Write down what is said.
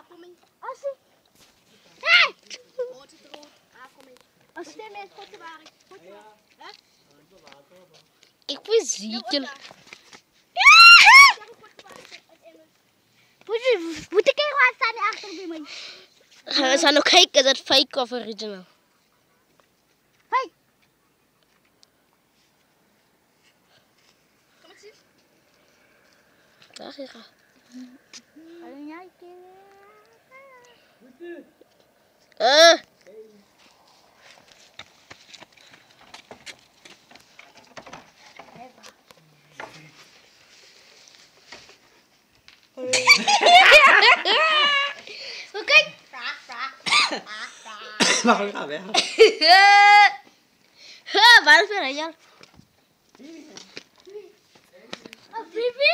Kom mee. Als hij... Hey! Rood zit rood. Kom mee. Als hij met Goed te waren. Ik ben ziek. Moet ik even wat staan achter bij mij? We gaan ook kijken, is het fake of original? Hey! Kom eens zien. Daar ga. Alleen jij Oké. Waarom gaan we? Waar is het? Bibi!